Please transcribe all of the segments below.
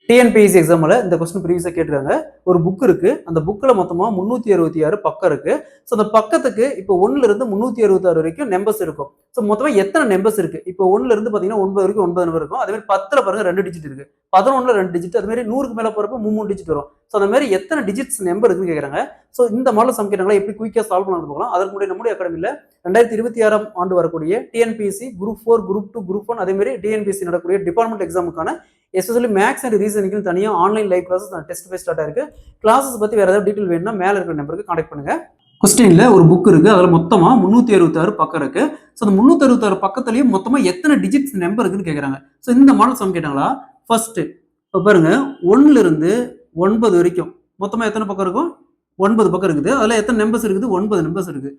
TNPSC எக்ஸாம்ல இந்த question ப்ரீவியஸா கேட்டிருக்காங்க. ஒரு புக் இருக்கு. அந்த புக்ல மொத்தமா 366 பக்கம் இருக்கு. ஸோ அந்த பக்கத்துக்கு இப்போ 1ல இருந்து 366 வரைக்கும் நம்பர்ஸ் இருக்கும். ஸோ மொத்தமா எத்தனை நம்பர்ஸ் இருக்கு? இப்போ 1ல இருந்து பார்த்தீங்கன்னா 9 வரைக்கும் 9 நம்பர் இருக்கும். அதே மாதிரி 10ல பாருங்க 2 டிஜிட் இருக்கு. 11ல 2 டிஜிட். அது மாதிரி 100க்கு மேல போறப்ப 3 டிஜிட் வரும். ஸோ அந்த மாதிரி எத்தனை டிஜிட்ஸ் நம்பர் இருக்குன்னு கேட்கறாங்க. ஸோ இந்த மாடல் சம் கேட்டாங்களா எப்படி குயிக்கா சால்வ் பண்ணலாம் போகலாம். அதற்கு முன்னாடி நம்முடைய அகாடமியில 2026ஆம் ஆண்டு வரக்கூடிய டிஎன்பிஎஸ்சி குரூப் 4, குரூப் 2, குரூப் 1 அதே மாதிரி டிஎன்பிஎஸ்சி நடக்கக்கூடிய டிபார்ட்மெண்ட் எக்ஸாமுக்கான எஸ்பெஷலி மேக்ஸ் அண்ட் ரீசனிங்கு தனியாக online live classes test base start ஆயிருக்கு. கிளாஸஸ் பற்றி வேறு ஏதாவது டீட்டெயில் வேணும்னா மேலே இருக்கிற நம்பருக்கு கான்டாக்ட் பண்ணுங்க. கொஸ்டின்ல ஒரு புக் இருக்கு. அதில் மொத்தமாக 366 பக்கம் இருக்கு. ஸோ அந்த 366 பக்கத்துலயும் மொத்தமாக எத்தனை டிஜிட்ஸ் நம்பர் இருக்குன்னு கேட்குறாங்க. ஸோ இந்த மாடல் சம் கேட்டாங்களா ஃபர்ஸ்ட் இப்போ பாருங்க 1ல இருந்து 9 வரைக்கும் மொத்தமாக எத்தனை பக்கம் இருக்கும்? 9 பக்கம் இருக்குது. அதில் எத்தனை நம்பர்ஸ் இருக்குது? 9 நம்பர்ஸ் இருக்கு.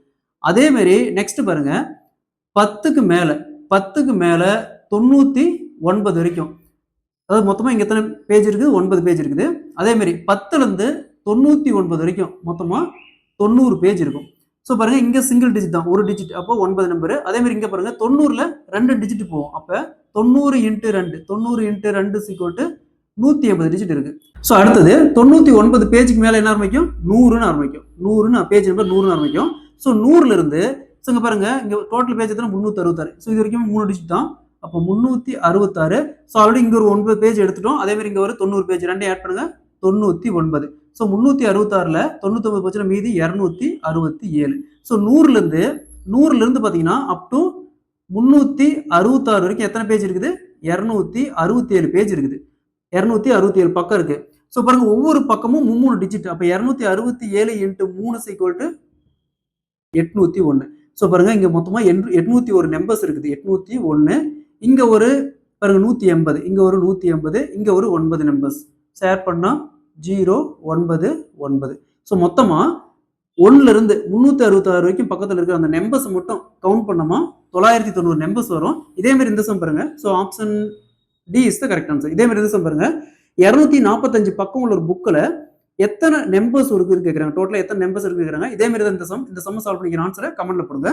அதே மாதிரி நெக்ஸ்ட் பாருங்க 10க்கு மேல 99 வரைக்கும், அதாவது மொத்தமா இங்க எத்தனை பேஜ் இருக்குது? 9 பேஜ் இருக்குது. அதே மாதிரி 10ல இருந்து 99 வரைக்கும் மொத்தமா 90 பேஜ் இருக்கும். ஸோ பாருங்க இங்க சிங்கிள் டிஜிட் தான், ஒரு டிஜிட், அப்போ 9 நம்பர். அதே மாதிரி இங்க பாருங்க 90ல 2 டிஜிட் போகும். அப்ப 90 × 2 90 × 2 = 180 டிஜிட் இருக்கு. ஸோ அடுத்தது 99 பேஜுக்கு மேல என்ன ஆரம்பிக்கும்? 100ன்னு ஆரம்பிக்கும். 100ன்னு பேஜ் நம்பர் 100ன்னு ஆரம்பிக்கும். ஸோ 100ல இருந்து இங்க பாருங்க இங்க டோட்டல் பேஜ் எத்தனை? 366. ஸோ இது வரைக்கும் 3 டிஜிட் தான். அப்போ 366. ஸோ ஆல்ரெடி இங்க ஒரு 9 பேஜ் எடுத்துட்டோம். அதே மாதிரி இங்க ஒரு 90 பேஜ், ரெண்டையும் ஆட் பண்ணுங்க, 99. ஸோ 366ல 99 போச்சுன்னா மீதி 267. ஸோ 100ல இருந்து பாத்தீங்கன்னா அப் டு 366 வரைக்கும் எத்தனை பேஜ் இருக்குது? 267 பேஜ் இருக்குது. 267 பக்கம் இருக்கு. ஸோ பாருங்க ஒவ்வொரு பக்கமும் 3 டிஜிட். அப்ப 267 × 3 = 801. ஸோ பாருங்க இங்க மொத்தமா 801 நம்பர்ஸ் இருக்குது. 801. இங்க ஒரு பாருங்க 180, இங்க ஒரு 180, இங்க ஒரு 9 நம்பர்ஸ் ஷேர் பண்ணா 099. ஸோ மொத்தமா 1ல இருந்து 366 வரைக்கும் பக்கத்துல இருக்கிற அந்த நம்பர்ஸ் மட்டும் கவுண்ட் பண்ணோமா 990 நம்பர்ஸ் வரும். இதே மாதிரி இந்த சம் பாருங்க. So option D is the correct answer. இதே மாதிரி இந்த சம் பாருங்க 245 பக்கம் உள்ள ஒரு புக்ல எத்தனை நம்பர்ஸ் இருக்குன்னு கேட்கறாங்க. டோட்டலா எத்தனை நம்பர்ஸ் இருக்கு கேட்கறாங்க. இதே மாதிரி தான் இந்த சம் சால்வ் பண்ணிக்கிற ஆன்சரை கமெண்ட்ல போடுங்க.